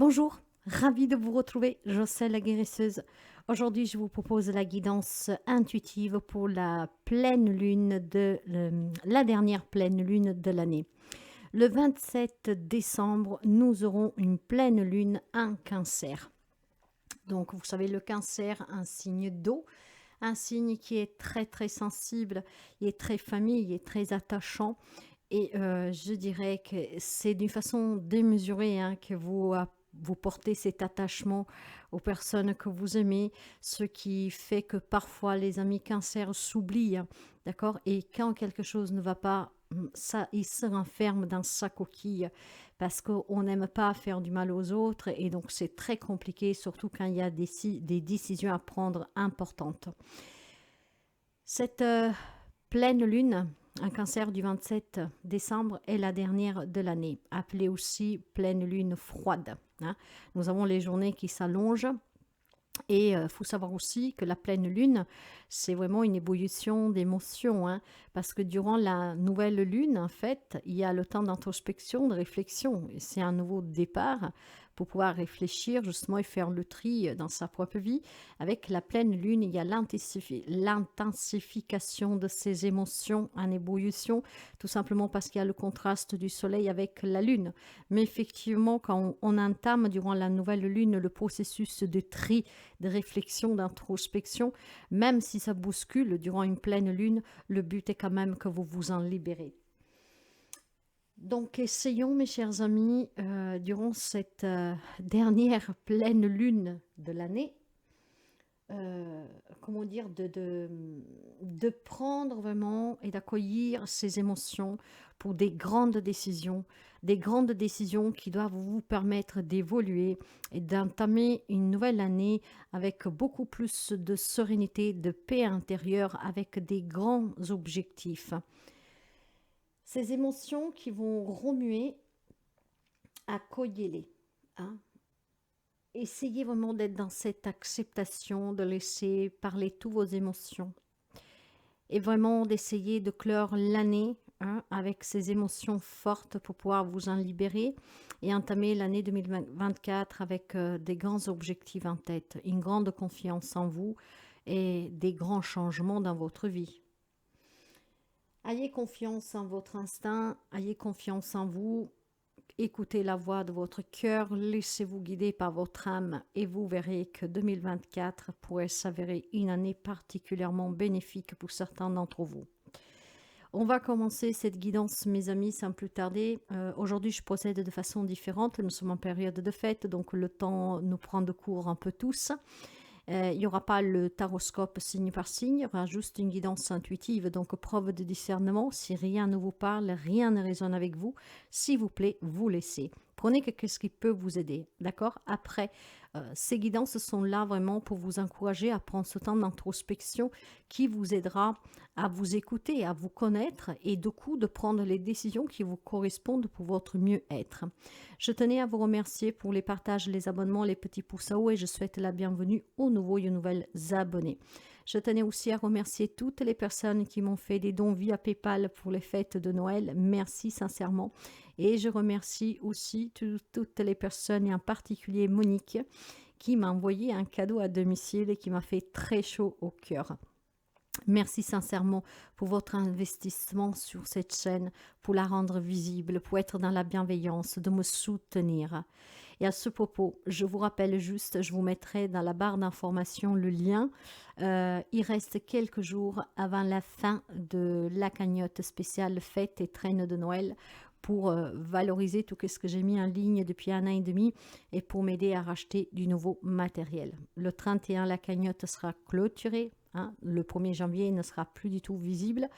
Bonjour, ravie de vous retrouver, Jocelle la guérisseuse. Aujourd'hui, je vous propose la guidance intuitive pour la pleine lune la dernière pleine lune de l'année. Le 27 décembre, nous aurons une pleine lune en Cancer. Donc, vous savez, le Cancer, un signe d'eau, un signe qui est très très sensible, il est très famille, il est très attachant. Et je dirais que c'est d'une façon démesurée que vous portez cet attachement aux personnes que vous aimez, ce qui fait que parfois les amis cancer s'oublient, d'accord? Et quand quelque chose ne va pas, ça, il se renferme dans sa coquille parce qu'on n'aime pas faire du mal aux autres et donc c'est très compliqué, surtout quand il y a des décisions à prendre importantes. Cette pleine lune, un cancer du 27 décembre, est la dernière de l'année, appelée aussi pleine lune froide. Nous avons les journées qui s'allongent. Et il faut savoir aussi que la pleine lune, c'est vraiment une ébullition d'émotions, parce que durant la nouvelle lune, en fait, il y a le temps d'introspection, de réflexion. Et c'est un nouveau départ pour pouvoir réfléchir justement et faire le tri dans sa propre vie. Avec la pleine lune, il y a l'intensification de ces émotions en ébullition, tout simplement parce qu'il y a le contraste du soleil avec la lune. Mais effectivement, quand on entame durant la nouvelle lune le processus de tri, de réflexion, d'introspection, même si ça bouscule durant une pleine lune, le but est quand même que vous vous en libérez. Donc essayons, mes chers amis, durant cette dernière pleine lune de l'année, comment dire, de prendre vraiment et d'accueillir ces émotions pour des grandes décisions qui doivent vous permettre d'évoluer et d'entamer une nouvelle année avec beaucoup plus de sérénité, de paix intérieure, avec des grands objectifs. Ces émotions qui vont remuer, accueillez-les. Essayez vraiment d'être dans cette acceptation, de laisser parler toutes vos émotions et vraiment d'essayer de clore l'année avec ces émotions fortes pour pouvoir vous en libérer et entamer l'année 2024 avec des grands objectifs en tête, une grande confiance en vous et des grands changements dans votre vie. Ayez confiance en votre instinct, ayez confiance en vous. Écoutez la voix de votre cœur, laissez-vous guider par votre âme et vous verrez que 2024 pourrait s'avérer une année particulièrement bénéfique pour certains d'entre vous. On va commencer cette guidance, mes amis, sans plus tarder. Aujourd'hui, je procède de façon différente. Nous sommes en période de fête, donc le temps nous prend de court un peu tous. Il n'y aura pas le taroscope signe par signe, il y aura juste une guidance intuitive, donc preuve de discernement. Si rien ne vous parle, rien ne résonne avec vous, s'il vous plaît, vous laissez. Prenez ce qui peut vous aider, d'accord? Après, ces guidances sont là vraiment pour vous encourager à prendre ce temps d'introspection qui vous aidera à vous écouter, à vous connaître et du coup de prendre les décisions qui vous correspondent pour votre mieux-être. Je tenais à vous remercier pour les partages, les abonnements, les petits pouces à haut et je souhaite la bienvenue aux nouveaux et aux nouvelles abonnés. Je tenais aussi à remercier toutes les personnes qui m'ont fait des dons via PayPal pour les fêtes de Noël. Merci sincèrement. Et je remercie aussi toutes les personnes, et en particulier Monique, qui m'a envoyé un cadeau à domicile et qui m'a fait très chaud au cœur. Merci sincèrement pour votre investissement sur cette chaîne, pour la rendre visible, pour être dans la bienveillance, de me soutenir. Et à ce propos, je vous rappelle juste, je vous mettrai dans la barre d'information le lien. Il reste quelques jours avant la fin de la cagnotte spéciale fête et traîne de Noël pour valoriser tout ce que j'ai mis en ligne depuis 1 an et demi et pour m'aider à racheter du nouveau matériel. Le 31, la cagnotte sera clôturée. Le 1er janvier, il ne sera plus du tout visible.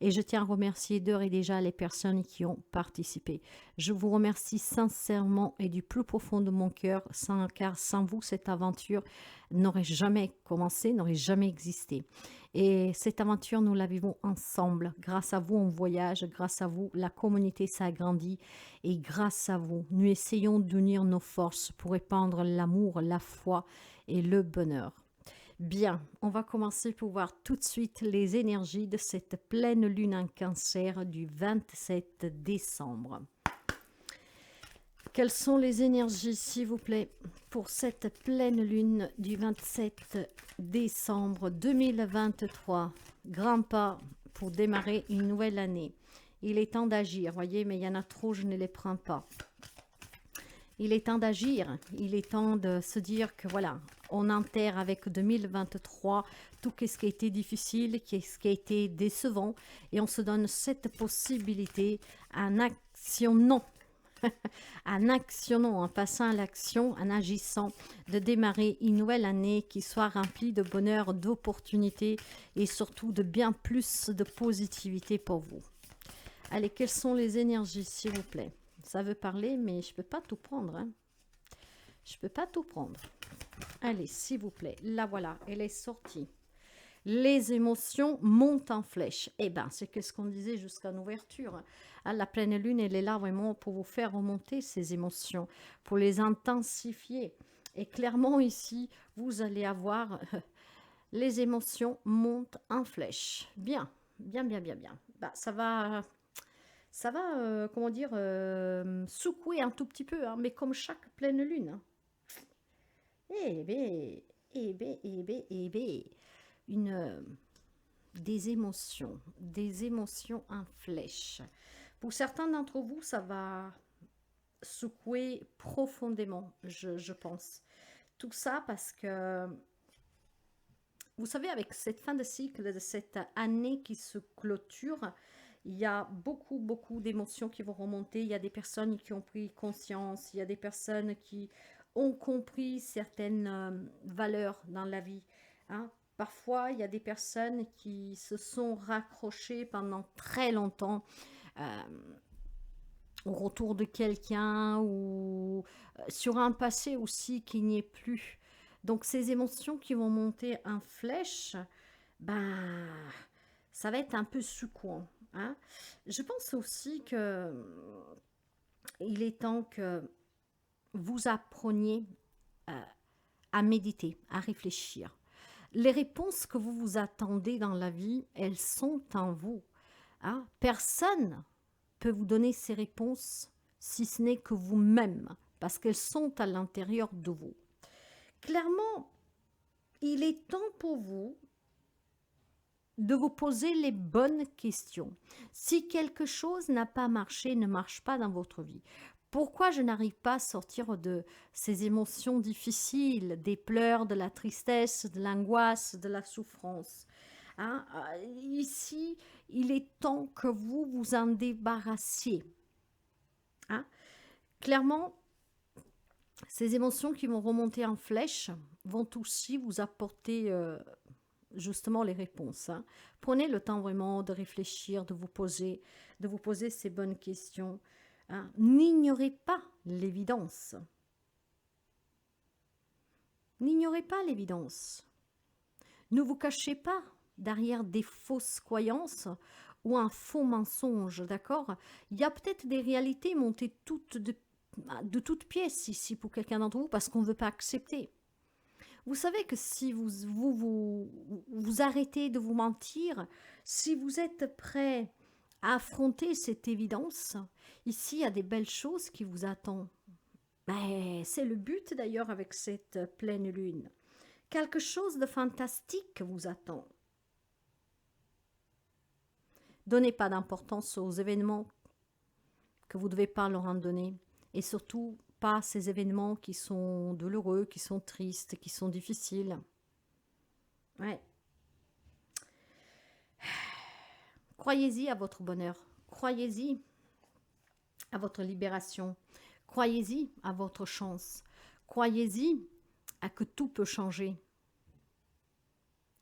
Et je tiens à remercier d'ores et déjà les personnes qui ont participé. Je vous remercie sincèrement et du plus profond de mon cœur, car sans vous, cette aventure n'aurait jamais commencé, n'aurait jamais existé. Et cette aventure, nous la vivons ensemble. Grâce à vous, on voyage. Grâce à vous, la communauté s'agrandit. Et grâce à vous, nous essayons d'unir nos forces pour répandre l'amour, la foi et le bonheur. Bien, on va commencer pour voir tout de suite les énergies de cette pleine lune en cancer du 27 décembre. Quelles sont les énergies, s'il vous plaît, pour cette pleine lune du 27 décembre 2023? Grand pas pour démarrer une nouvelle année. Il est temps d'agir, voyez, mais il y en a trop, je ne les prends pas. Il est temps d'agir, il est temps de se dire que voilà, on enterre avec 2023 tout ce qui a été difficile, ce qui a été décevant, et on se donne cette possibilité en actionnant, en passant à l'action, en agissant, de démarrer une nouvelle année qui soit remplie de bonheur, d'opportunités et surtout de bien plus de positivité pour vous. Allez, quelles sont les énergies, s'il vous plaît? Ça veut parler, mais je ne peux pas tout prendre. Hein. Je ne peux pas tout prendre. Allez, s'il vous plaît. La voilà, elle est sortie. Les émotions montent en flèche. Eh bien, c'est ce qu'on disait jusqu'à l'ouverture. La pleine lune, elle est là vraiment pour vous faire remonter ces émotions, pour les intensifier. Et clairement, ici, vous allez avoir les émotions montent en flèche. Bien, bien, bien, bien, bien. Bah, ça va comment dire, secouer un tout petit peu, hein, mais comme chaque pleine lune. Hein. Eh bien, des émotions en flèche. Pour certains d'entre vous, ça va secouer profondément, je pense. Tout ça parce que, vous savez, avec cette fin de cycle, de cette année qui se clôture, il y a beaucoup, beaucoup d'émotions qui vont remonter. Il y a des personnes qui ont pris conscience. Il y a des personnes qui ont compris certaines valeurs dans la vie. Hein. Parfois, il y a des personnes qui se sont raccrochées pendant très longtemps au retour de quelqu'un ou sur un passé aussi qui n'y est plus. Donc, ces émotions qui vont monter en flèche, ben, ça va être un peu secouant. Hein. Je pense aussi que il est temps que vous appreniez à méditer, à réfléchir. Les réponses que vous vous attendez dans la vie, elles sont en vous. Hein. Personne peut vous donner ces réponses si ce n'est que vous-même, parce qu'elles sont à l'intérieur de vous. Clairement, il est temps pour vous de vous poser les bonnes questions. Si quelque chose n'a pas marché, ne marche pas dans votre vie, pourquoi je n'arrive pas à sortir de ces émotions difficiles, des pleurs, de la tristesse, de l'angoisse, de la souffrance? Hein? Ici, il est temps que vous vous en débarrassiez. Hein? Clairement, ces émotions qui vont remonter en flèche vont aussi vous apporter justement les réponses. Hein. Prenez le temps vraiment de réfléchir, de vous poser ces bonnes questions. Hein. N'ignorez pas l'évidence. N'ignorez pas l'évidence. Ne vous cachez pas derrière des fausses croyances ou un faux mensonge, d'accord? Il y a peut-être des réalités montées toutes de toutes pièces ici pour quelqu'un d'entre vous parce qu'on ne veut pas accepter. Vous savez que si vous arrêtez de vous mentir, si vous êtes prêt à affronter cette évidence, ici il y a des belles choses qui vous attendent. Ben, c'est le but d'ailleurs avec cette pleine lune. Quelque chose de fantastique vous attend. Donnez pas d'importance aux événements que vous ne devez pas leur en donner. Et surtout, pas ces événements qui sont douloureux, qui sont tristes, qui sont difficiles. Ouais. Croyez-y à votre bonheur. Croyez-y à votre libération. Croyez-y à votre chance. Croyez-y à que tout peut changer.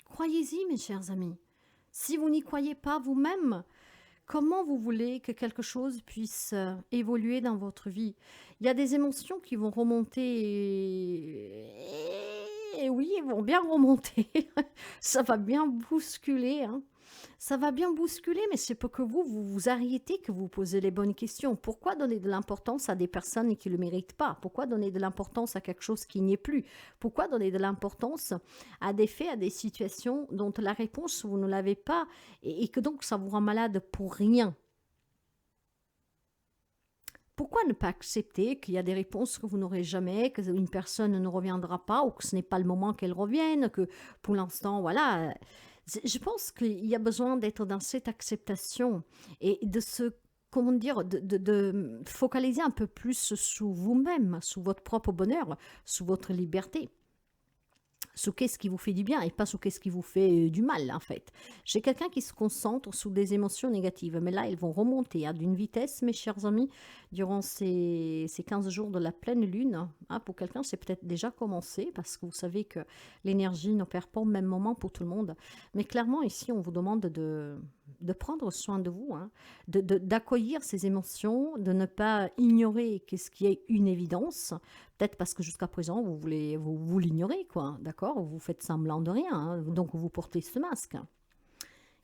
Croyez-y, mes chers amis. Si vous n'y croyez pas vous-même, comment vous voulez que quelque chose puisse évoluer dans votre vie? Il y a des émotions qui vont remonter et oui, ils vont bien remonter. Ça va bien bousculer. Hein. Ça va bien bousculer, mais c'est pour que vous arrêtez, que vous posez les bonnes questions. Pourquoi donner de l'importance à des personnes qui ne le méritent pas? Pourquoi donner de l'importance à quelque chose qui n'y est plus? Pourquoi donner de l'importance à des faits, à des situations dont la réponse, vous ne l'avez pas et que donc ça vous rend malade pour rien? pourquoi ne pas accepter qu'il y a des réponses que vous n'aurez jamais, qu'une personne ne reviendra pas ou que ce n'est pas le moment qu'elle revienne, que pour l'instant, voilà. Je pense qu'il y a besoin d'être dans cette acceptation et de se, comment dire, de focaliser un peu plus sur vous-même, sur votre propre bonheur, sur votre liberté, sur qu'est-ce qui vous fait du bien et pas sur qu'est-ce qui vous fait du mal en fait. J'ai quelqu'un qui se concentre sur des émotions négatives, mais là elles vont remonter à d'une vitesse, mes chers amis, durant ces 15 jours de la pleine lune. Hein, pour quelqu'un c'est peut-être déjà commencé parce que vous savez que l'énergie n'opère pas au même moment pour tout le monde. Mais clairement ici on vous demande de prendre soin de vous, hein, d'accueillir ces émotions, de ne pas ignorer ce qui est une évidence. Peut-être parce que jusqu'à présent, vous l'ignorez, quoi, d'accord? Vous faites semblant de rien, hein, donc vous portez ce masque.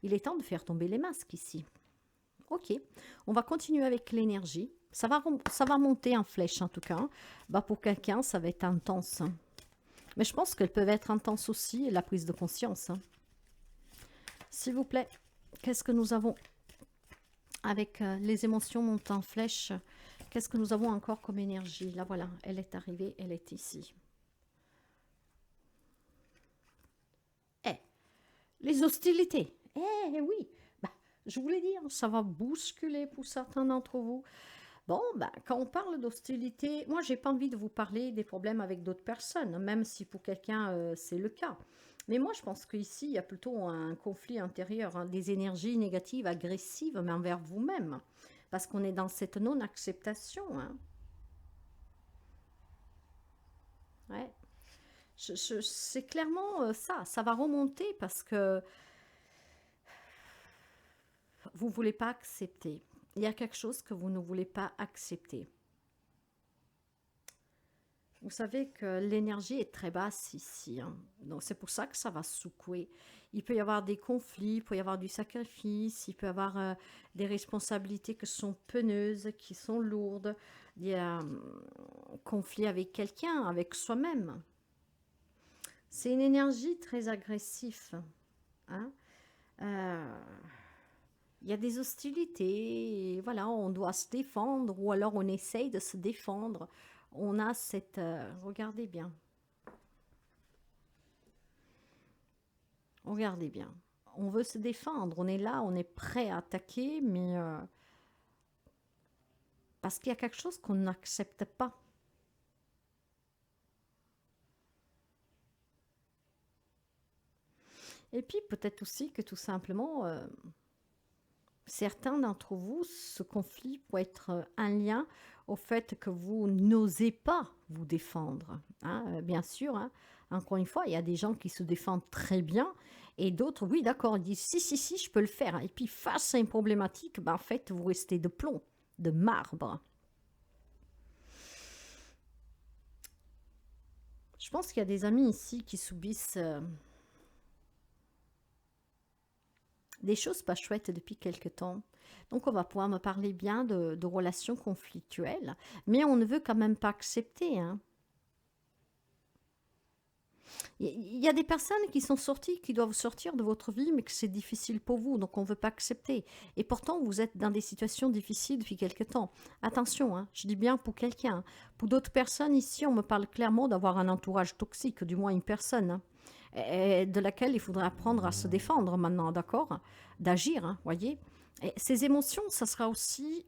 Il est temps de faire tomber les masques ici. Ok, on va continuer avec l'énergie. Ça va monter en flèche en tout cas. Hein. Bah, pour quelqu'un, ça va être intense. Mais je pense qu'elles peuvent être intenses aussi, la prise de conscience. Hein. S'il vous plaît, qu'est-ce que nous avons avec les émotions montant en flèche? Qu'est-ce que nous avons encore comme énergie? Là, voilà, elle est arrivée, elle est ici. Les hostilités. Oui, bah, je vous l'ai dit, hein, ça va bousculer pour certains d'entre vous. Bon, bah, quand on parle d'hostilité, moi, j'ai pas envie de vous parler des problèmes avec d'autres personnes, même si pour quelqu'un, c'est le cas. Mais moi, je pense qu'ici, il y a plutôt un conflit intérieur, hein, des énergies négatives, agressives, mais envers vous-même. Parce qu'on est dans cette non-acceptation. Hein. Ouais. C'est clairement ça va remonter parce que vous ne voulez pas accepter. Il y a quelque chose que vous ne voulez pas accepter. Vous savez que l'énergie est très basse ici, hein. Donc c'est pour ça que ça va secouer. Il peut y avoir des conflits, il peut y avoir du sacrifice, il peut y avoir des responsabilités qui sont peneuses, qui sont lourdes. Il y a un conflit avec quelqu'un, avec soi-même. C'est une énergie très agressive. Hein. Il y a des hostilités, et voilà, on doit se défendre ou alors on essaye de se défendre. On a cette... regardez bien. On veut se défendre, on est là, on est prêt à attaquer, mais parce qu'il y a quelque chose qu'on n'accepte pas. Et puis peut-être aussi que tout simplement, certains d'entre vous, ce conflit peut être un lien au fait que vous n'osez pas vous défendre. Hein, bien sûr, hein. Encore une fois, il y a des gens qui se défendent très bien et d'autres, oui, d'accord, ils disent si, je peux le faire. Et puis face à une problématique, ben, en fait, vous restez de plomb, de marbre. Je pense qu'il y a des amis ici qui subissent des choses pas chouettes depuis quelque temps. Donc on va pouvoir me parler bien de relations conflictuelles, mais on ne veut quand même pas accepter. Hein. Il y a des personnes qui sont sorties, qui doivent sortir de votre vie, mais que c'est difficile pour vous, donc on ne veut pas accepter. Et pourtant, vous êtes dans des situations difficiles depuis quelque temps. Attention, hein, je dis bien pour quelqu'un. Pour d'autres personnes, ici, on me parle clairement d'avoir un entourage toxique, du moins une personne. Hein, de laquelle il faudra apprendre à se défendre maintenant, d'accord? D'agir, hein, voyez? Et ces émotions, ça sera aussi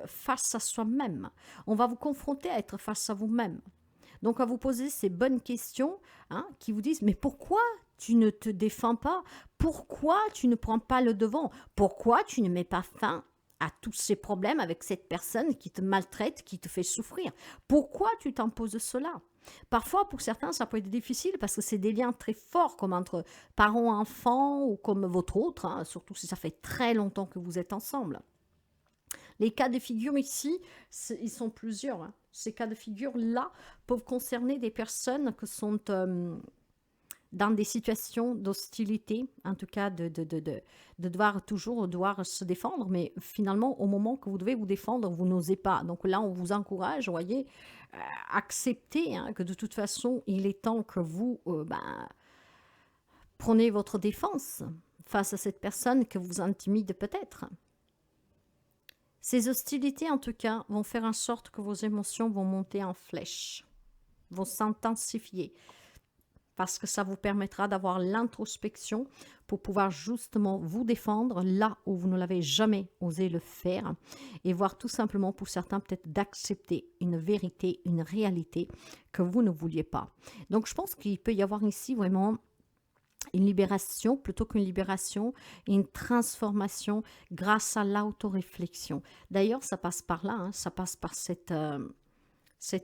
face à soi-même. On va vous confronter à être face à vous-même. Donc, à vous poser ces bonnes questions hein, qui vous disent, mais pourquoi tu ne te défends pas? Pourquoi tu ne prends pas le devant? Pourquoi tu ne mets pas fin à tous ces problèmes avec cette personne qui te maltraite, qui te fait souffrir? Pourquoi tu t'imposes cela? Parfois, pour certains, ça peut être difficile parce que c'est des liens très forts, comme entre parents-enfants ou comme votre autre, hein, surtout si ça fait très longtemps que vous êtes ensemble. Les cas de figure ici, ils sont plusieurs. Hein. Ces cas de figure-là peuvent concerner des personnes qui sont dans des situations d'hostilité, en tout cas de devoir se défendre, mais finalement, au moment que vous devez vous défendre, vous n'osez pas. Donc là, on vous encourage, voyez, acceptez hein, que de toute façon, il est temps que vous prenez votre défense face à cette personne que vous intimide peut-être. Ces hostilités, en tout cas, vont faire en sorte que vos émotions vont monter en flèche, vont s'intensifier, parce que ça vous permettra d'avoir l'introspection pour pouvoir justement vous défendre là où vous ne l'avez jamais osé le faire, et voir tout simplement pour certains peut-être d'accepter une vérité, une réalité que vous ne vouliez pas. Donc je pense qu'il peut y avoir ici vraiment une libération, plutôt qu'une libération, une transformation grâce à l'autoréflexion. D'ailleurs, ça passe par là, hein, ça passe par cette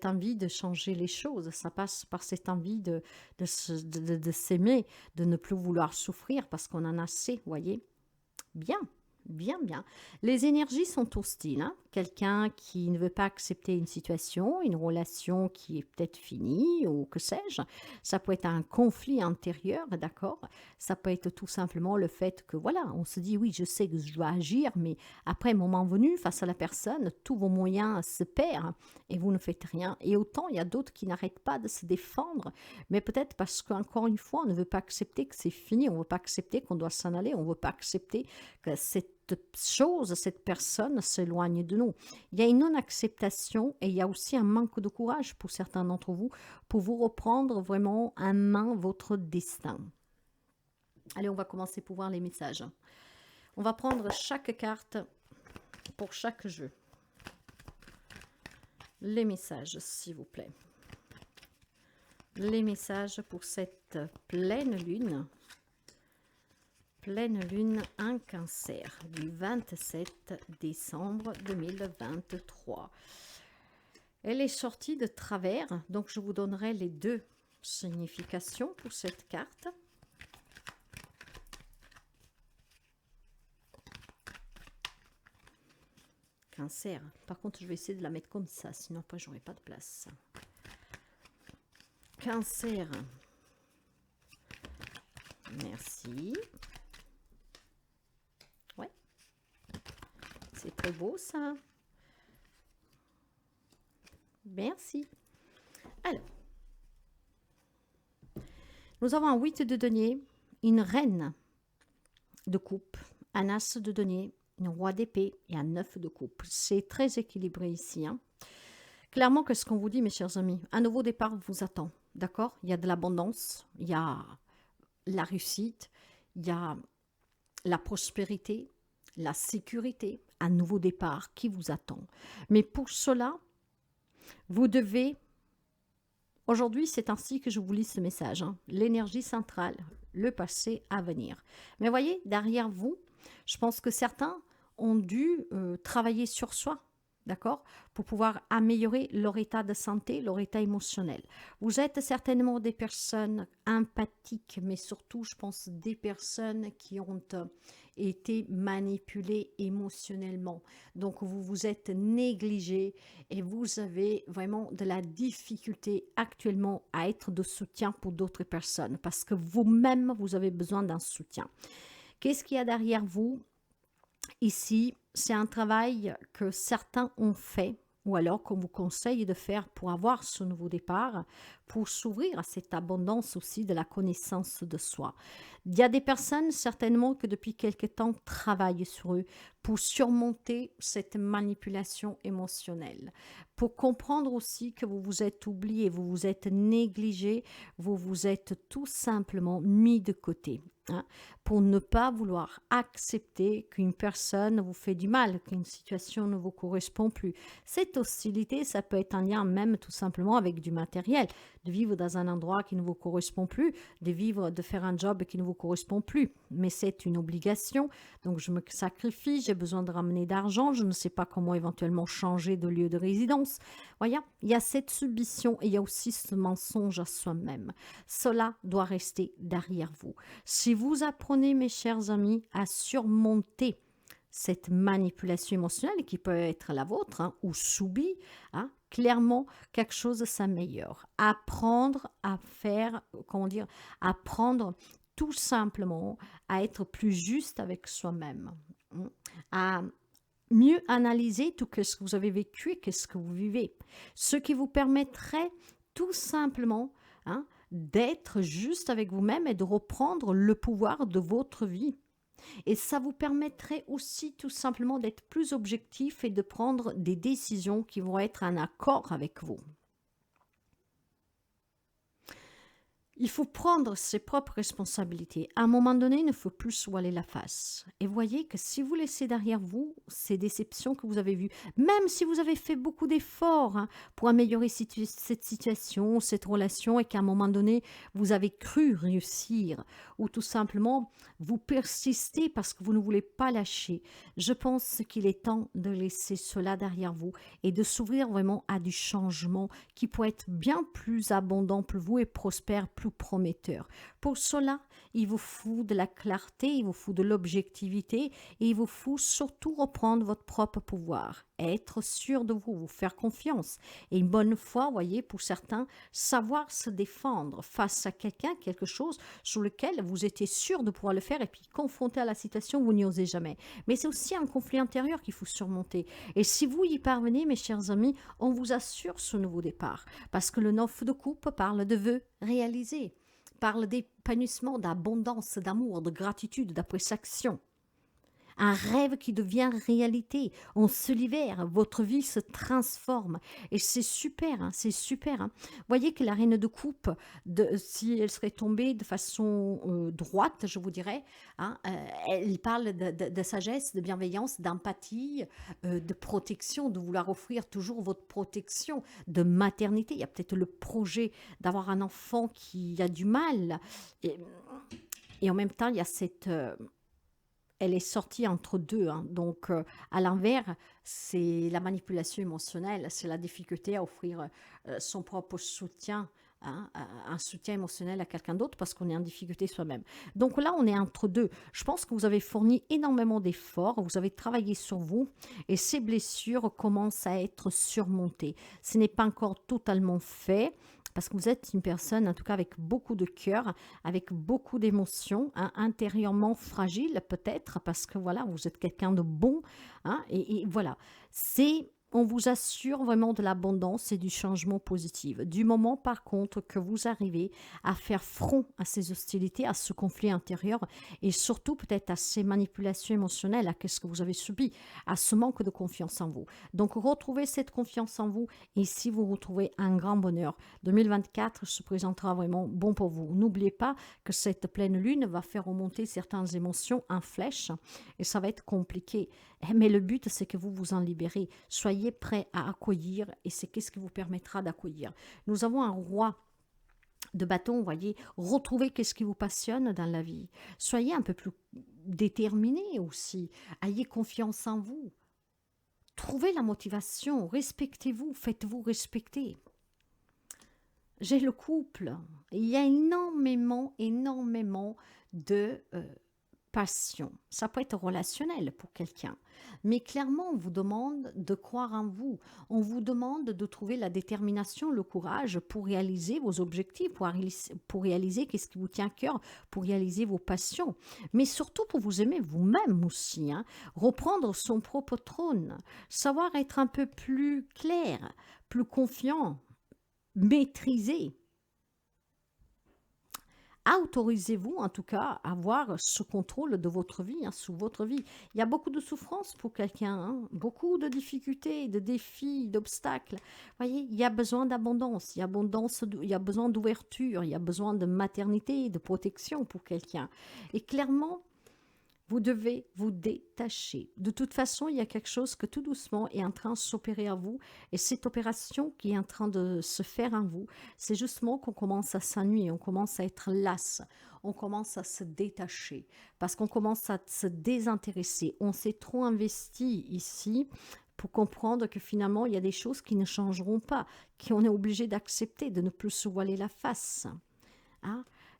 envie de changer les choses, ça passe par cette envie de s'aimer, de ne plus vouloir souffrir parce qu'on en a assez, voyez. Bien, bien, bien. Les énergies sont hostiles, hein. Quelqu'un qui ne veut pas accepter une situation, une relation qui est peut-être finie ou que sais-je. Ça peut être un conflit intérieur, d'accord? Ça peut être tout simplement le fait que, voilà, on se dit, oui, je sais que je dois agir, mais après, moment venu, face à la personne, tous vos moyens se perdent et vous ne faites rien. Et autant, il y a d'autres qui n'arrêtent pas de se défendre, mais peut-être parce qu'encore une fois, on ne veut pas accepter que c'est fini, on ne veut pas accepter qu'on doit s'en aller, on ne veut pas accepter que cette chose, cette personne s'éloigne de nous. Il y a une non-acceptation et il y a aussi un manque de courage pour certains d'entre vous pour vous reprendre vraiment en main votre destin. Allez, on va commencer pour voir les messages. On va prendre chaque carte pour chaque jeu. Les messages, s'il vous plaît. Les messages pour cette pleine lune. Pleine lune en Cancer du 27 décembre 2023. Elle est sortie de travers, donc je vous donnerai les deux significations pour cette carte. Cancer. Par contre, je vais essayer de la mettre comme ça, sinon après j'aurai pas de place. Cancer. Merci. C'est très beau ça. Merci. Alors, nous avons un 8 de denier, une reine de coupe, un as de denier, un roi d'épée et un 9 de coupe. C'est très équilibré ici, hein. Clairement, qu'est-ce qu'on vous dit, mes chers amis? Un nouveau départ vous attend, d'accord? Il y a de l'abondance, il y a la réussite, il y a la prospérité, la sécurité, un nouveau départ qui vous attend. Mais pour cela, vous devez, aujourd'hui c'est ainsi que je vous lis ce message, hein, l'énergie centrale, le passé à venir. Mais voyez, derrière vous, je pense que certains ont dû travailler sur soi, d'accord, pour pouvoir améliorer leur état de santé, leur état émotionnel. Vous êtes certainement des personnes empathiques, mais surtout, je pense, des personnes qui ont été manipulées émotionnellement. Donc, vous vous êtes négligé et vous avez vraiment de la difficulté actuellement à être de soutien pour d'autres personnes parce que vous-même, vous avez besoin d'un soutien. Qu'est-ce qu'il y a derrière vous? Ici, c'est un travail que certains ont fait ou alors qu'on vous conseille de faire pour avoir ce nouveau départ, pour s'ouvrir à cette abondance aussi de la connaissance de soi. Il y a des personnes certainement que depuis quelque temps travaillent sur eux pour surmonter cette manipulation émotionnelle, pour comprendre aussi que vous vous êtes oublié, vous vous êtes négligé, vous vous êtes tout simplement mis de côté. Hein, pour ne pas vouloir accepter qu'une personne vous fait du mal, qu'une situation ne vous correspond plus. Cette hostilité, ça peut être en lien même tout simplement avec du matériel, de vivre dans un endroit qui ne vous correspond plus, de faire un job qui ne vous correspond plus. Mais c'est une obligation, donc je me sacrifie, j'ai besoin de ramener d'argent, je ne sais pas comment éventuellement changer de lieu de résidence. Voyez, il y a cette submission et il y a aussi ce mensonge à soi-même. Cela doit rester derrière vous. Si vous apprenez, mes chers amis, à surmonter cette manipulation émotionnelle qui peut être la vôtre, hein, ou subie, hein, clairement, quelque chose s'améliore. Apprendre à faire, comment dire, apprendre tout simplement à être plus juste avec soi-même, à mieux analyser tout ce que vous avez vécu et ce que vous vivez, ce qui vous permettrait tout simplement, hein, d'être juste avec vous-même et de reprendre le pouvoir de votre vie. Et ça vous permettrait aussi tout simplement d'être plus objectif et de prendre des décisions qui vont être en accord avec vous. Il faut prendre ses propres responsabilités. À un moment donné, il ne faut plus se voiler la face. Et voyez que si vous laissez derrière vous ces déceptions que vous avez vues, même si vous avez fait beaucoup d'efforts pour améliorer cette situation, cette relation, et qu'à un moment donné, vous avez cru réussir, ou tout simplement, vous persistez parce que vous ne voulez pas lâcher, je pense qu'il est temps de laisser cela derrière vous et de s'ouvrir vraiment à du changement qui pourrait être bien plus abondant pour vous et prospère, plus prometteur. Pour cela, il vous faut de la clarté, il vous faut de l'objectivité et il vous faut surtout reprendre votre propre pouvoir, être sûr de vous, vous faire confiance. Et une bonne fois, voyez, pour certains, savoir se défendre face à quelqu'un, quelque chose sur lequel vous étiez sûr de pouvoir le faire et puis confronté à la situation, vous n'y osez jamais. Mais c'est aussi un conflit intérieur qu'il faut surmonter. Et si vous y parvenez, mes chers amis, on vous assure ce nouveau départ. Parce que le 9 de coupe parle de vœux réalisés, parle d'épanouissement, d'abondance, d'amour, de gratitude, d'appréciation. Un rêve qui devient réalité. On se libère, votre vie se transforme. Et c'est super, c'est super. Voyez que la reine de coupe, si elle serait tombée de façon droite, je vous dirais, elle parle de sagesse, de bienveillance, d'empathie, de protection, de vouloir offrir toujours votre protection, de maternité. Il y a peut-être le projet d'avoir un enfant qui a du mal. Et en même temps, il y a cette... elle est sortie entre deux. Donc, à l'envers, c'est la manipulation émotionnelle, c'est la difficulté à offrir son propre soutien, un soutien émotionnel à quelqu'un d'autre parce qu'on est en difficulté soi-même. Donc là, on est entre deux. Je pense que vous avez fourni énormément d'efforts, vous avez travaillé sur vous et ces blessures commencent à être surmontées. Ce n'est pas encore totalement fait, parce que vous êtes une personne, en tout cas avec beaucoup de cœur, avec beaucoup d'émotions, intérieurement fragile peut-être, parce que voilà, vous êtes quelqu'un de bon, et voilà. On vous assure vraiment de l'abondance et du changement positif. Du moment, par contre, que vous arrivez à faire front à ces hostilités, à ce conflit intérieur, et surtout peut-être à ces manipulations émotionnelles, à ce que vous avez subi, à ce manque de confiance en vous. Donc, retrouvez cette confiance en vous, et si vous retrouvez un grand bonheur, 2024 se présentera vraiment bon pour vous. N'oubliez pas que cette pleine lune va faire remonter certaines émotions en flèche, et ça va être compliqué. Mais le but, c'est que vous vous en libérez. Soyez prêts à accueillir, et c'est qu'est-ce qui vous permettra d'accueillir. Nous avons un roi de bâton, vous voyez. Retrouvez qu'est-ce qui vous passionne dans la vie. Soyez un peu plus déterminés aussi. Ayez confiance en vous. Trouvez la motivation. Respectez-vous. Faites-vous respecter. J'ai le couple. Il y a énormément de passion. Ça peut être relationnel pour quelqu'un. Mais clairement, on vous demande de croire en vous. On vous demande de trouver la détermination, le courage pour réaliser vos objectifs, pour réaliser qu'est-ce qui vous tient à cœur, pour réaliser vos passions. Mais surtout pour vous aimer vous-même aussi. Reprendre son propre trône. Savoir être un peu plus clair, plus confiant, maîtriser. Autorisez-vous en tout cas à avoir ce contrôle de votre vie, sous votre vie. Il y a beaucoup de souffrance pour quelqu'un, beaucoup de difficultés, de défis, d'obstacles. Voyez, il y a besoin d'abondance, il y a besoin d'ouverture, il y a besoin de maternité, de protection pour quelqu'un. Et clairement, vous devez vous détacher. De toute façon, il y a quelque chose que tout doucement est en train de s'opérer à vous. Et cette opération qui est en train de se faire en vous, c'est justement qu'on commence à s'ennuyer, on commence à être lasse, on commence à se détacher, parce qu'on commence à se désintéresser. On s'est trop investi ici pour comprendre que finalement, il y a des choses qui ne changeront pas, qu'on est obligé d'accepter, de ne plus se voiler la face.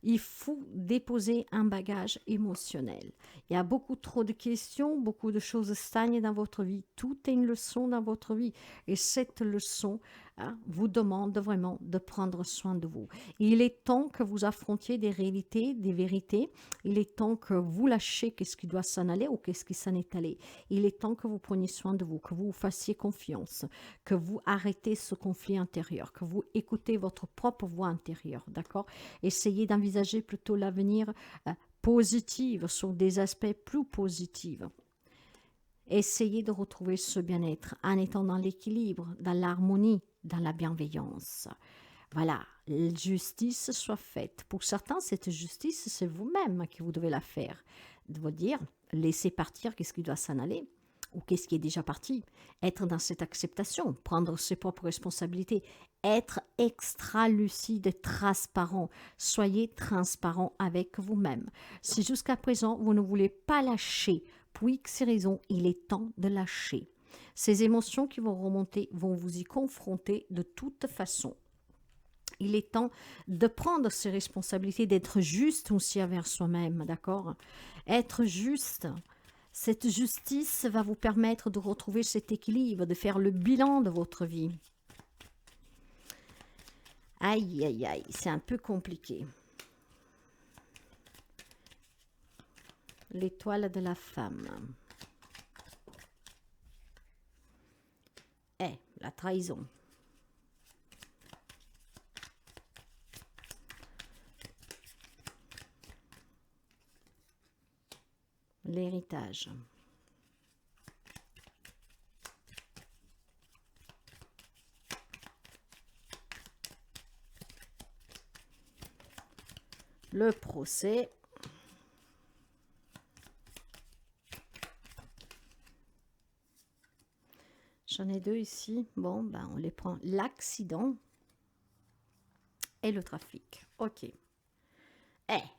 Il faut déposer un bagage émotionnel. Il y a beaucoup trop de questions, beaucoup de choses stagnent dans votre vie. Tout est une leçon dans votre vie. Et cette leçon vous demande vraiment de prendre soin de vous. Il est temps que vous affrontiez des réalités, des vérités. Il est temps que vous lâchiez qu'est-ce qui doit s'en aller ou qu'est-ce qui s'en est allé. Il est temps que vous preniez soin de vous, que vous vous fassiez confiance, que vous arrêtez ce conflit intérieur, que vous écoutez votre propre voix intérieure, d'accord? Essayez d'envisager plutôt l'avenir positive, sur des aspects plus positifs. Essayez de retrouver ce bien-être en étant dans l'équilibre, dans l'harmonie, dans la bienveillance. Voilà, la justice soit faite. Pour certains, cette justice, c'est vous-même qui vous devez la faire. De vous dire, laisser partir qu'est-ce qui doit s'en aller ou qu'est-ce qui est déjà parti. Être dans cette acceptation, prendre ses propres responsabilités, être extra lucide et transparent. Soyez transparent avec vous-même. Si jusqu'à présent, vous ne voulez pas lâcher, pour X raisons, il est temps de lâcher. Ces émotions qui vont remonter vont vous y confronter de toute façon. Il est temps de prendre ses responsabilités, d'être juste aussi envers soi-même, d'accord? Être juste, cette justice va vous permettre de retrouver cet équilibre, de faire le bilan de votre vie. Aïe, aïe, aïe, c'est un peu compliqué. L'étoile de la femme. La trahison. L'héritage. Le procès. J'en ai deux ici. Bon, ben on les prend. L'accident et le trafic. Ok.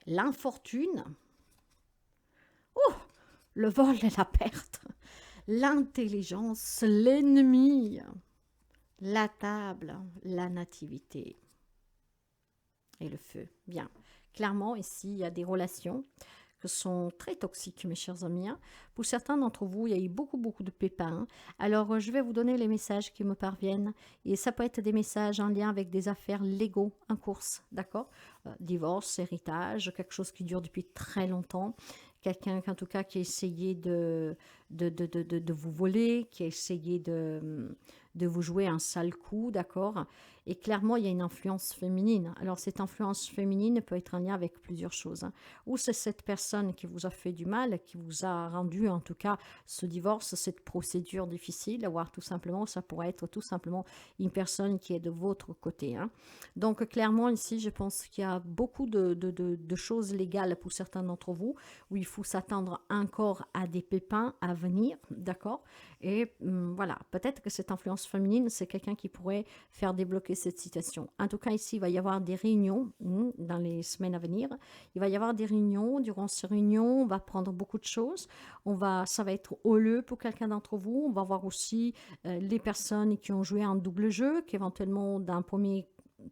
L'infortune. Oh, le vol et la perte. L'intelligence, l'ennemi. La table, la nativité. Et le feu. Bien. Clairement, ici, il y a des relations qui sont très toxiques, mes chers amis. Pour certains d'entre vous, il y a eu beaucoup de pépins. Alors, je vais vous donner les messages qui me parviennent. Et ça peut être des messages en lien avec des affaires légaux en course, d'accord? Divorce, héritage, quelque chose qui dure depuis très longtemps. Quelqu'un, en tout cas, qui a essayé de vous voler, qui a essayé de vous jouer un sale coup, d'accord? Et clairement, il y a une influence féminine. Alors, cette influence féminine peut être en lien avec plusieurs choses. Ou c'est cette personne qui vous a fait du mal, qui vous a rendu, en tout cas, ce divorce, cette procédure difficile, voire tout simplement, ça pourrait être tout simplement une personne qui est de votre côté. Donc, clairement, ici, je pense qu'il y a beaucoup de choses légales pour certains d'entre vous, où il faut s'attendre encore à des pépins à venir, d'accord? Et voilà, peut-être que cette influence féminine, c'est quelqu'un qui pourrait faire débloquer cette situation. En tout cas, ici, il va y avoir des réunions dans les semaines à venir. Il va y avoir des réunions. Durant ces réunions, on va prendre beaucoup de choses. Ça va être houleux pour quelqu'un d'entre vous. On va voir aussi les personnes qui ont joué un double jeu, qui éventuellement, d'un premier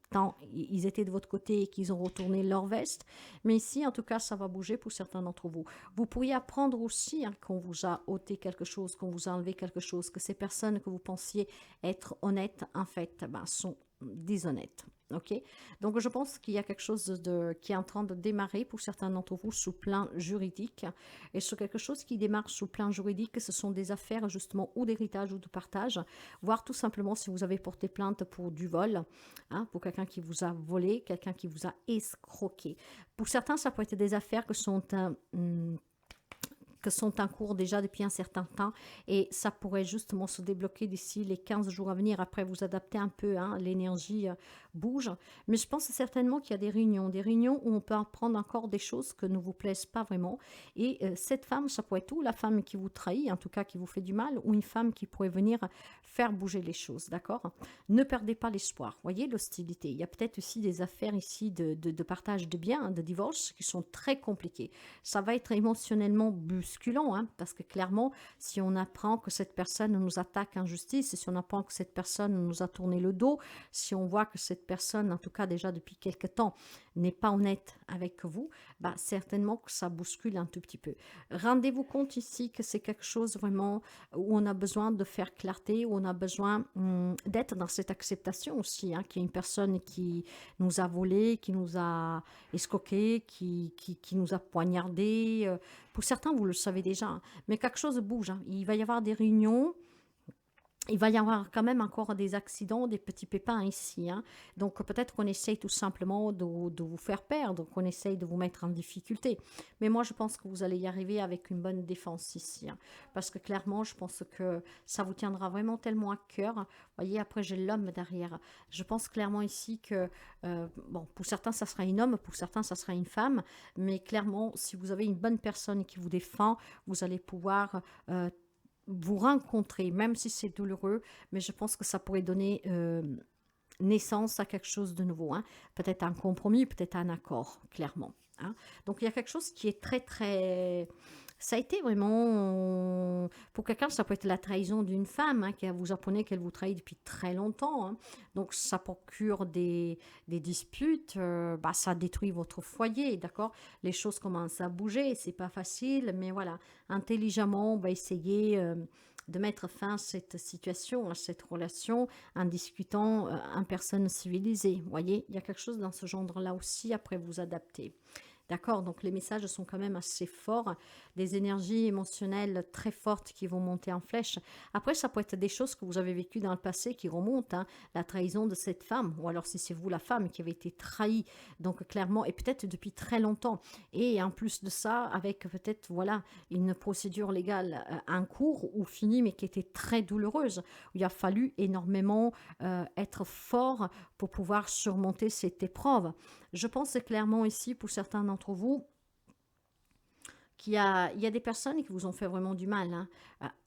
temps, ils étaient de votre côté et qu'ils ont retourné leur veste. Mais ici, en tout cas, ça va bouger pour certains d'entre vous. Vous pourriez apprendre aussi qu'on vous a ôté quelque chose, qu'on vous a enlevé quelque chose, que ces personnes que vous pensiez être honnêtes, en fait, sont déshonnêtes. Ok, donc je pense qu'il y a quelque chose qui est en train de démarrer pour certains d'entre vous sous plan juridique. Et sur quelque chose qui démarre sous plan juridique, ce sont des affaires justement ou d'héritage ou de partage, voire tout simplement si vous avez porté plainte pour du vol, pour quelqu'un qui vous a volé, quelqu'un qui vous a escroqué. Pour certains, ça peut être des affaires que sont en cours déjà depuis un certain temps et ça pourrait justement se débloquer d'ici les 15 jours à venir. Après, vous adaptez un peu, l'énergie bouge. Mais je pense certainement qu'il y a des réunions où on peut apprendre encore des choses que ne vous plaisent pas vraiment. Et cette femme, ça pourrait être ou la femme qui vous trahit, en tout cas qui vous fait du mal, ou une femme qui pourrait venir faire bouger les choses, d'accord? Ne perdez pas l'espoir. Voyez l'hostilité. Il y a peut-être aussi des affaires ici de partage de biens, de divorce, qui sont très compliquées. Ça va être émotionnellement bousculant, parce que clairement, si on apprend que cette personne nous attaque en justice, si on apprend que cette personne nous a tourné le dos, si on voit que cette personne, en tout cas déjà depuis quelque temps, n'est pas honnête avec vous, certainement que ça bouscule un tout petit peu. Rendez-vous compte ici que c'est quelque chose vraiment où on a besoin de faire clarté, où on a besoin d'être dans cette acceptation aussi, qu'il y a une personne qui nous a volé, qui nous a escroqué, qui nous a poignardé. Pour certains, vous le savez déjà, mais quelque chose bouge. Il va y avoir des réunions il va y avoir quand même encore des accidents, des petits pépins ici, hein. Donc peut-être qu'on essaye tout simplement de vous faire perdre, qu'on essaye de vous mettre en difficulté. Mais moi, je pense que vous allez y arriver avec une bonne défense ici, hein. Parce que clairement, je pense que ça vous tiendra vraiment tellement à cœur. Vous voyez, après, j'ai l'homme derrière. Je pense clairement ici que, bon, pour certains, ça sera un homme, pour certains, ça sera une femme. Mais clairement, si vous avez une bonne personne qui vous défend, vous allez pouvoir vous rencontrer, même si c'est douloureux, mais je pense que ça pourrait donner naissance à quelque chose de nouveau, hein. Peut-être un compromis, peut-être un accord, clairement, hein. Donc il y a quelque chose qui est très, très... Ça a été vraiment... Pour quelqu'un, ça peut être la trahison d'une femme, hein, qui vous apprenez qu'elle vous trahit depuis très longtemps, hein. Donc ça procure des disputes, bah, ça détruit votre foyer, d'accord. Les choses commencent à bouger, c'est pas facile, mais voilà, intelligemment, on va essayer de mettre fin à cette situation, à cette relation, en discutant en personne civilisée. Vous voyez, il y a quelque chose dans ce genre-là aussi, après vous adapter. D'accord, donc les messages sont quand même assez forts, des énergies émotionnelles très fortes qui vont monter en flèche. Après, ça peut être des choses que vous avez vécues dans le passé qui remontent, hein, la trahison de cette femme, ou alors si c'est vous la femme qui avait été trahie, donc clairement, et peut-être depuis très longtemps. Et en plus de ça, avec peut-être, voilà, une procédure légale en cours ou finie, mais qui était très douloureuse, où il a fallu énormément être fort pour pouvoir surmonter cette épreuve. Je pense clairement ici, pour certains d'entre vous, il y a des personnes qui vous ont fait vraiment du mal, hein.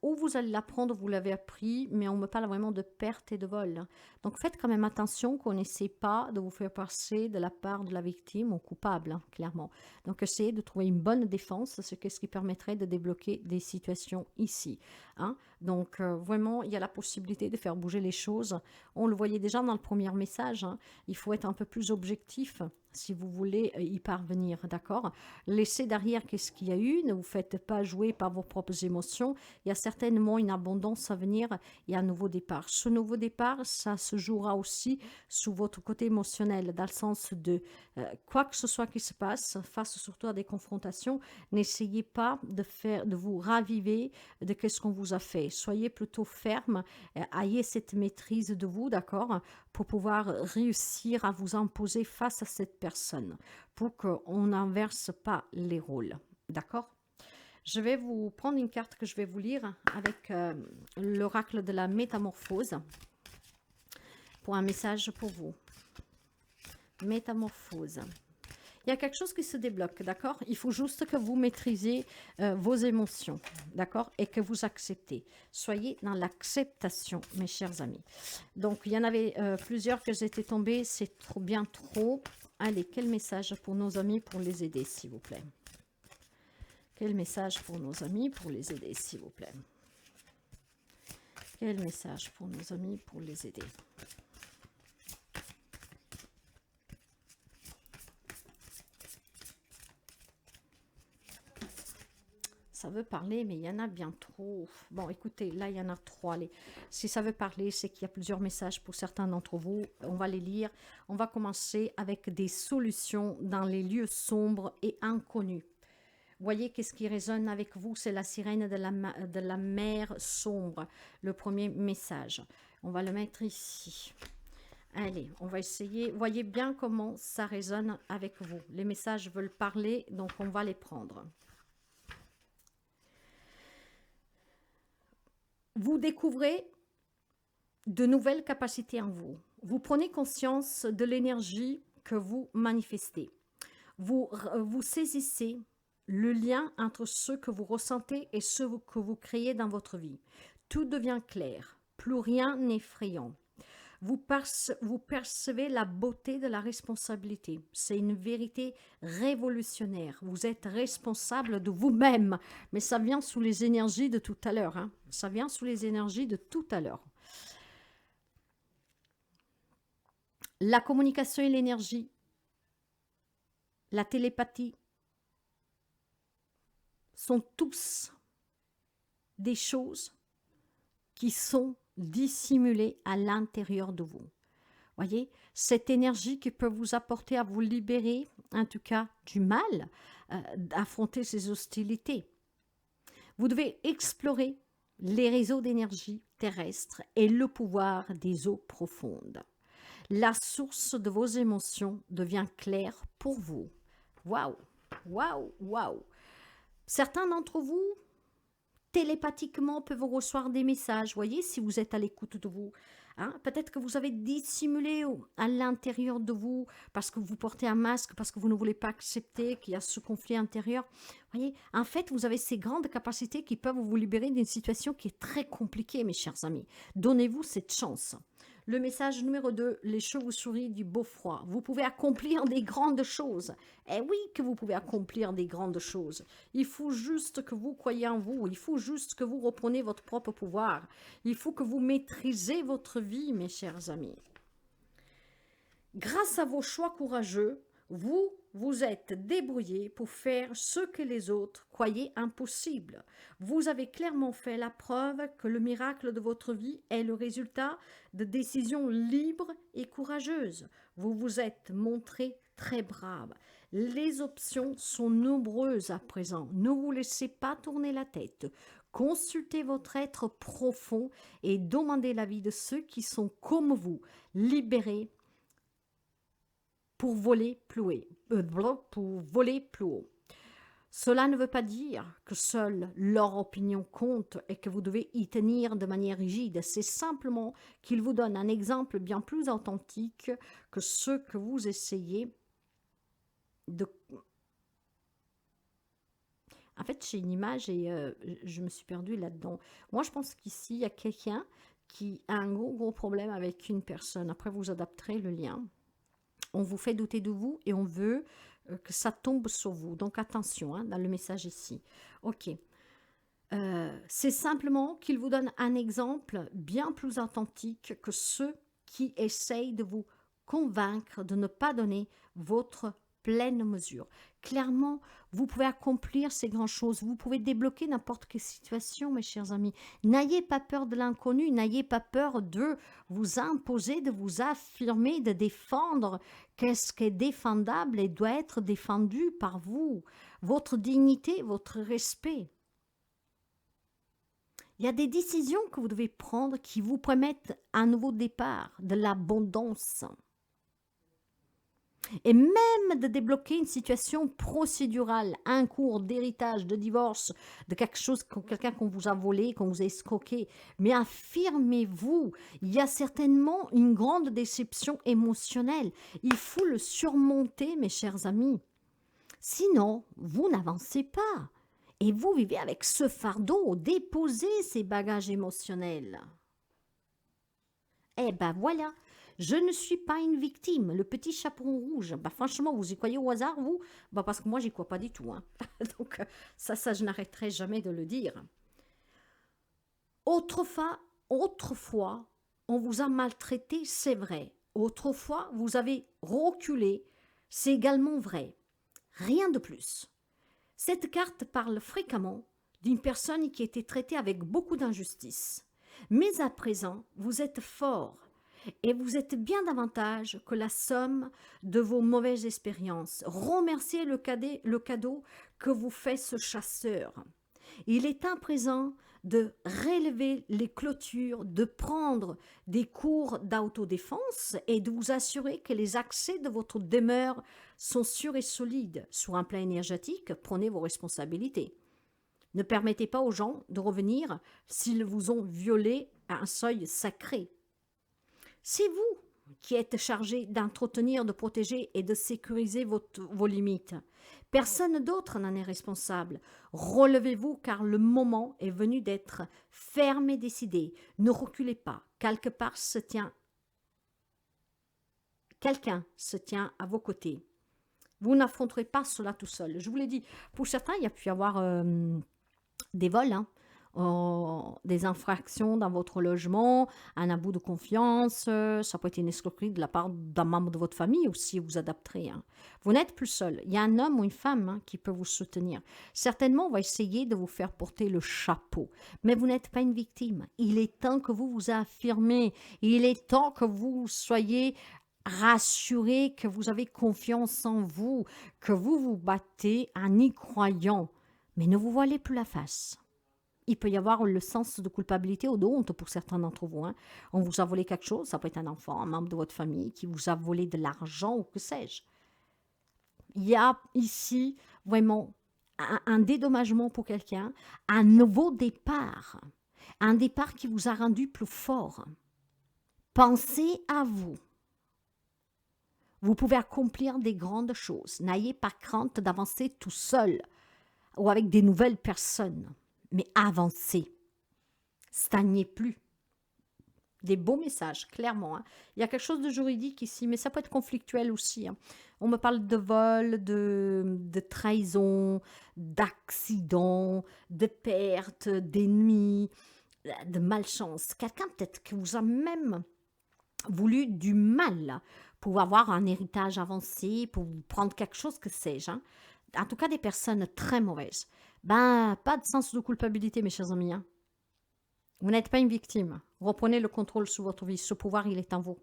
Ou vous allez l'apprendre, vous l'avez appris, mais on me parle vraiment de perte et de vol, hein. Donc faites quand même attention qu'on n'essaie pas de vous faire passer de la part de la victime au coupable, hein, clairement. Donc essayez de trouver une bonne défense, ce qui permettrait de débloquer des situations ici, hein. Donc vraiment, il y a la possibilité de faire bouger les choses. On le voyait déjà dans le premier message, hein. Il faut être un peu plus objectif si vous voulez y parvenir, d'accord? Laissez derrière qu'est-ce qu'il y a eu, ne vous faites pas jouer par vos propres émotions. Il y a certainement une abondance à venir et un nouveau départ. Ce nouveau départ, ça se jouera aussi sous votre côté émotionnel, dans le sens de quoi que ce soit qui se passe, face surtout à des confrontations, n'essayez pas de vous raviver de qu'est-ce qu'on vous a fait. Soyez plutôt ferme, ayez cette maîtrise de vous, d'accord, pour pouvoir réussir à vous imposer face à cette personne, pour qu'on n'inverse pas les rôles, d'accord. Je vais vous prendre une carte que je vais vous lire avec l'oracle de la métamorphose pour un message pour vous. Métamorphose. Il y a quelque chose qui se débloque, d'accord? Il faut juste que vous maîtrisez vos émotions, d'accord? Et que vous acceptez. Soyez dans l'acceptation, mes chers amis. Donc, il y en avait plusieurs que j'étais tombée. C'est trop bien trop. Allez, quel message pour nos amis pour les aider, s'il vous plaît? Quel message pour nos amis pour les aider, s'il vous plaît? Quel message pour nos amis pour les aider? Ça veut parler, mais il y en a bien trop. Bon, écoutez, là, il y en a trois. Allez. Si ça veut parler, c'est qu'il y a plusieurs messages pour certains d'entre vous. On va les lire. On va commencer avec des solutions dans les lieux sombres et inconnus. Voyez qu'est-ce qui résonne avec vous, c'est la sirène de la mer sombre, le premier message. On va le mettre ici. Allez, on va essayer. Voyez bien comment ça résonne avec vous. Les messages veulent parler, donc on va les prendre. Vous découvrez de nouvelles capacités en vous. Vous prenez conscience de l'énergie que vous manifestez. Vous saisissez le lien entre ce que vous ressentez et ce que vous créez dans votre vie. Tout devient clair, plus rien n'est effrayant. Vous percevez la beauté de la responsabilité. C'est une vérité révolutionnaire. Vous êtes responsable de vous-même. Mais ça vient sous les énergies de tout à l'heure, hein. Ça vient sous les énergies de tout à l'heure. La communication et l'énergie, la télépathie, sont tous des choses qui sont dissimulées à l'intérieur de vous. Voyez, cette énergie qui peut vous apporter à vous libérer, en tout cas du mal, d'affronter ces hostilités. Vous devez explorer les réseaux d'énergie terrestre et le pouvoir des eaux profondes. La source de vos émotions devient claire pour vous. Waouh, waouh, waouh. Certains d'entre vous, télépathiquement, peuvent recevoir des messages. Voyez, si vous êtes à l'écoute de vous. Hein, peut-être que vous avez dissimulé à l'intérieur de vous parce que vous portez un masque, parce que vous ne voulez pas accepter qu'il y a ce conflit intérieur. Voyez, en fait, vous avez ces grandes capacités qui peuvent vous libérer d'une situation qui est très compliquée, mes chers amis. Donnez-vous cette chance. Le message numéro 2, les chauves-souris du beau-froid. Vous pouvez accomplir des grandes choses. Eh oui que vous pouvez accomplir des grandes choses. Il faut juste que vous croyez en vous. Il faut juste que vous repreniez votre propre pouvoir. Il faut que vous maîtrisez votre vie, mes chers amis. Grâce à vos choix courageux, vous vous êtes débrouillé pour faire ce que les autres croyaient impossible. Vous avez clairement fait la preuve que le miracle de votre vie est le résultat de décisions libres et courageuses. Vous vous êtes montré très brave. Les options sont nombreuses à présent. Ne vous laissez pas tourner la tête. Consultez votre être profond et demandez l'avis de ceux qui sont comme vous, libérés pour voler plus haut. Cela ne veut pas dire que seule leur opinion compte et que vous devez y tenir de manière rigide. C'est simplement qu'ils vous donnent un exemple bien plus authentique que ceux que vous essayez de... En fait, j'ai une image et je me suis perdue là-dedans. Moi, je pense qu'ici, il y a quelqu'un qui a un gros problème avec une personne. Après, vous adapterez le lien. On vous fait douter de vous et on veut que ça tombe sur vous. Donc attention hein, dans le message ici. Ok. C'est simplement qu'il vous donne un exemple bien plus authentique que ceux qui essayent de vous convaincre de ne pas donner votre pleine mesure. Clairement, vous pouvez accomplir ces grandes choses. Vous pouvez débloquer n'importe quelle situation, mes chers amis. N'ayez pas peur de l'inconnu. N'ayez pas peur de vous imposer, de vous affirmer, de défendre qu'est-ce qui est défendable et doit être défendu par vous. Votre dignité, votre respect. Il y a des décisions que vous devez prendre qui vous permettent un nouveau départ, de l'abondance. Et même de débloquer une situation procédurale, un cours d'héritage, de divorce, de quelque chose, quelqu'un qu'on vous a volé, qu'on vous a escroqué. Mais affirmez-vous, il y a certainement une grande déception émotionnelle. Il faut le surmonter, mes chers amis. Sinon, vous n'avancez pas. Et vous vivez avec ce fardeau, déposez ces bagages émotionnels. Eh ben voilà. Je ne suis pas une victime, le petit chaperon rouge. Bah, franchement, vous y croyez au hasard, vous? Bah, parce que moi, j'y crois pas du tout. Hein. Donc, ça, je n'arrêterai jamais de le dire. Autrefois, on vous a maltraité, c'est vrai. Autrefois, vous avez reculé, c'est également vrai. Rien de plus. Cette carte parle fréquemment d'une personne qui a été traitée avec beaucoup d'injustice. Mais à présent, vous êtes fort. Et vous êtes bien davantage que la somme de vos mauvaises expériences. Remerciez le cadeau que vous fait ce chasseur. Il est temps présent de relever les clôtures, de prendre des cours d'autodéfense et de vous assurer que les accès de votre demeure sont sûrs et solides. Sur un plan énergétique, prenez vos responsabilités. Ne permettez pas aux gens de revenir s'ils vous ont violé à un seuil sacré. C'est vous qui êtes chargé d'entretenir, de protéger et de sécuriser vos limites. Personne d'autre n'en est responsable. Relevez-vous car le moment est venu d'être ferme et décidé. Ne reculez pas. Quelqu'un se tient à vos côtés. Vous n'affronterez pas cela tout seul. Je vous l'ai dit, pour certains, il y a pu y avoir des vols, hein. Des infractions dans votre logement, un abus de confiance, ça peut être une escroquerie de la part d'un membre de votre famille aussi, vous adapterez. Hein. Vous n'êtes plus seul, il y a un homme ou une femme hein, qui peut vous soutenir. Certainement, on va essayer de vous faire porter le chapeau, mais vous n'êtes pas une victime. Il est temps que vous vous affirmez, il est temps que vous soyez rassurés, que vous avez confiance en vous, que vous vous battez en y croyant, mais ne vous voilez plus la face. Il peut y avoir le sens de culpabilité ou de honte pour certains d'entre vous, hein. On vous a volé quelque chose, ça peut être un enfant, un membre de votre famille qui vous a volé de l'argent ou que sais-je. Il y a ici vraiment un dédommagement pour quelqu'un, un nouveau départ, un départ qui vous a rendu plus fort. Pensez à vous. Vous pouvez accomplir des grandes choses. N'ayez pas crainte d'avancer tout seul ou avec des nouvelles personnes, mais avancez. Stagnez plus. Des beaux messages, clairement, hein. Il y a quelque chose de juridique ici, mais ça peut être conflictuel aussi, hein. On me parle de vol, de trahison, d'accident, de perte, d'ennemis, de malchance. Quelqu'un peut-être qui vous a même voulu du mal pour avoir un héritage avancé, pour vous prendre quelque chose, que sais-je, hein. En tout cas, des personnes très mauvaises. Ben, pas de sens de culpabilité, mes chers amis, hein. Vous n'êtes pas une victime. Reprenez le contrôle sur votre vie. Ce pouvoir, il est en vous.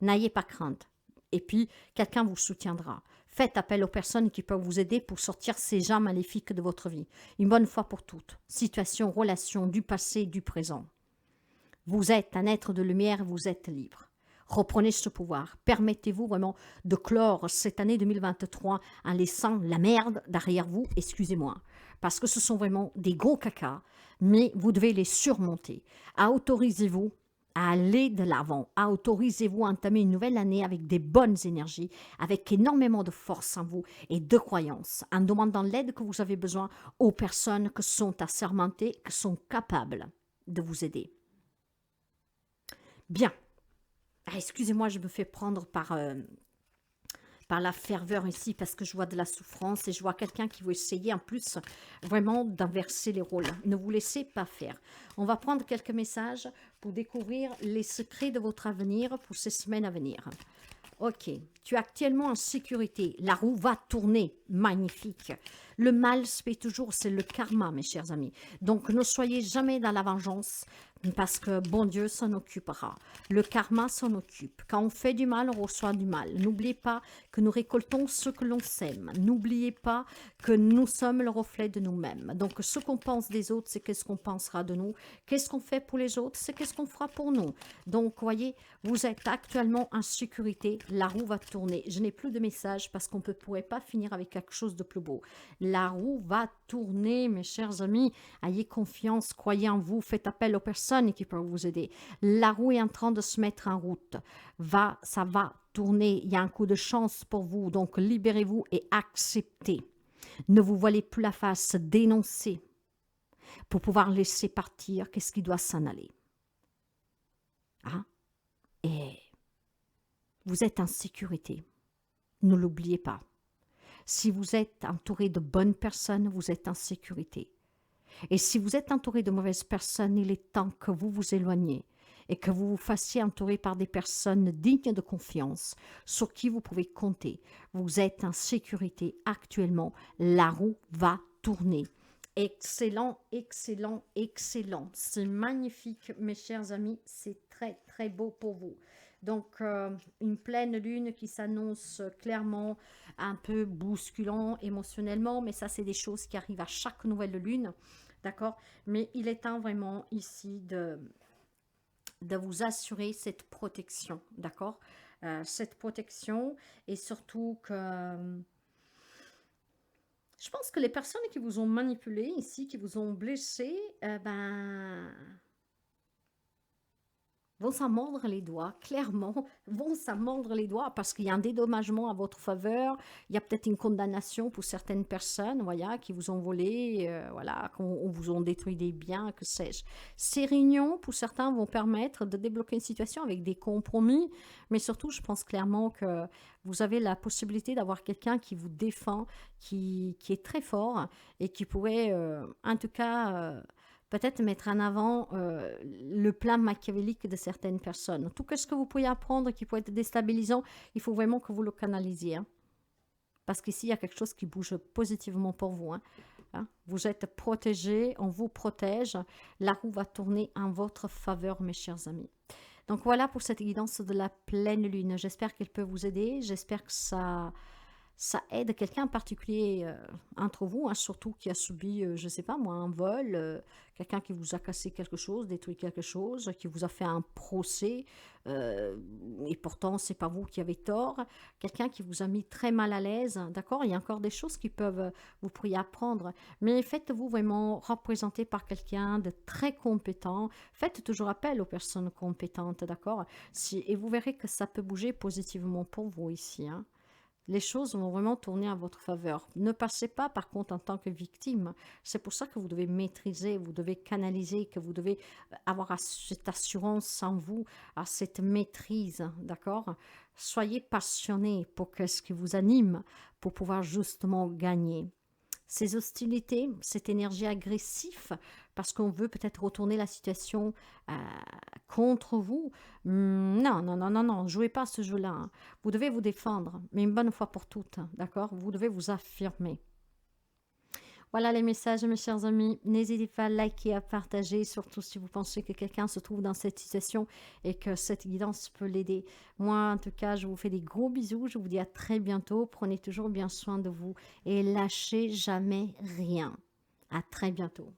N'ayez pas crainte. Et puis, quelqu'un vous soutiendra. Faites appel aux personnes qui peuvent vous aider pour sortir ces gens maléfiques de votre vie. Une bonne fois pour toutes. Situation, relation, du passé, du présent. Vous êtes un être de lumière, vous êtes libre. Reprenez ce pouvoir. Permettez-vous vraiment de clore cette année 2023 en laissant la merde derrière vous, excusez-moi. Parce que ce sont vraiment des gros cacas, mais vous devez les surmonter. Autorisez-vous à aller de l'avant. Autorisez-vous à entamer une nouvelle année avec des bonnes énergies, avec énormément de force en vous et de croyances, en demandant l'aide que vous avez besoin aux personnes qui sont assermentées, qui sont capables de vous aider. Bien. Excusez-moi, je me fais prendre par la ferveur ici parce que je vois de la souffrance et je vois quelqu'un qui veut essayer en plus vraiment d'inverser les rôles. Ne vous laissez pas faire. On va prendre quelques messages pour découvrir les secrets de votre avenir pour ces semaines à venir. Ok, tu es actuellement en sécurité. La roue va tourner. Magnifique. Le mal se fait toujours, c'est le karma, mes chers amis. Donc, ne soyez jamais dans la vengeance parce que bon Dieu s'en occupera. Le karma s'en occupe. Quand on fait du mal, on reçoit du mal. N'oubliez pas que nous récoltons ce que l'on sème. N'oubliez pas que nous sommes le reflet de nous-mêmes. Donc, ce qu'on pense des autres, c'est qu'est-ce qu'on pensera de nous. Qu'est-ce qu'on fait pour les autres, c'est qu'est-ce qu'on fera pour nous. Donc, voyez, vous êtes actuellement en sécurité. La roue va tourner. Je n'ai plus de message parce qu'on ne pourrait pas finir avec quelque chose de plus beau. La roue va tourner, mes chers amis. Ayez confiance, croyez en vous, faites appel aux personnes qui peuvent vous aider. La roue est en train de se mettre en route. Ça va tourner. Il y a un coup de chance pour vous. Donc, libérez-vous et acceptez. Ne vous voilez plus la face, dénoncez pour pouvoir laisser partir qu'est-ce qui doit s'en aller. Hein? Et vous êtes en sécurité. Ne l'oubliez pas. Si vous êtes entouré de bonnes personnes, vous êtes en sécurité. Et si vous êtes entouré de mauvaises personnes, il est temps que vous vous éloigniez et que vous vous fassiez entourer par des personnes dignes de confiance, sur qui vous pouvez compter. Vous êtes en sécurité actuellement. La roue va tourner. Excellent, excellent, excellent. C'est magnifique, mes chers amis. C'est très, très beau pour vous. Donc, une pleine lune qui s'annonce clairement un peu bousculant émotionnellement, mais ça, c'est des choses qui arrivent à chaque nouvelle lune, d'accord? Mais il est temps vraiment ici de vous assurer cette protection, d'accord? Cette protection et surtout que... je pense que les personnes qui vous ont manipulé ici, qui vous ont blessé, vont s'en mordre les doigts, clairement, vont s'en mordre les doigts parce qu'il y a un dédommagement à votre faveur, il y a peut-être une condamnation pour certaines personnes, voilà, qui vous ont volé, voilà, qu'on vous ont détruit des biens, que sais-je. Ces réunions, pour certains, vont permettre de débloquer une situation avec des compromis, mais surtout, je pense clairement que vous avez la possibilité d'avoir quelqu'un qui vous défend, qui est très fort et qui pourrait, en tout cas... peut-être mettre en avant le plan machiavélique de certaines personnes. Tout ce que vous pouvez apprendre qui peut être déstabilisant, il faut vraiment que vous le canalisiez. Hein. Parce qu'ici, il y a quelque chose qui bouge positivement pour vous. Hein. Vous êtes protégés, on vous protège. La roue va tourner en votre faveur, mes chers amis. Donc voilà pour cette guidance de la pleine lune. J'espère qu'elle peut vous aider. J'espère que ça ça aide quelqu'un en particulier entre vous, hein, surtout qui a subi, je ne sais pas moi, un vol, quelqu'un qui vous a cassé quelque chose, détruit quelque chose, qui vous a fait un procès, euh, et pourtant c'est pas vous qui avez tort, quelqu'un qui vous a mis très mal à l'aise, d'accord? Il y a encore des choses qui peuvent, vous pourriez apprendre, mais faites-vous vraiment représenter par quelqu'un de très compétent, faites toujours appel aux personnes compétentes, d'accord? Et vous verrez que ça peut bouger positivement pour vous ici, hein. Les choses vont vraiment tourner en votre faveur. Ne passez pas par contre en tant que victime. C'est pour ça que vous devez maîtriser, vous devez canaliser, que vous devez avoir cette assurance en vous, cette maîtrise, d'accord? Soyez passionné pour ce qui vous anime, pour pouvoir justement gagner. Ces hostilités, cette énergie agressive, parce qu'on veut peut-être retourner la situation euh, contre vous. Non, non, non, non, non, jouez pas à ce jeu-là, hein. Vous devez vous défendre, mais une bonne fois pour toutes, hein, d'accord? Vous devez vous affirmer. Voilà les messages, mes chers amis. N'hésitez pas à liker, à partager, surtout si vous pensez que quelqu'un se trouve dans cette situation et que cette guidance peut l'aider. Moi, en tout cas, je vous fais des gros bisous. Je vous dis à très bientôt. Prenez toujours bien soin de vous et lâchez jamais rien. À très bientôt.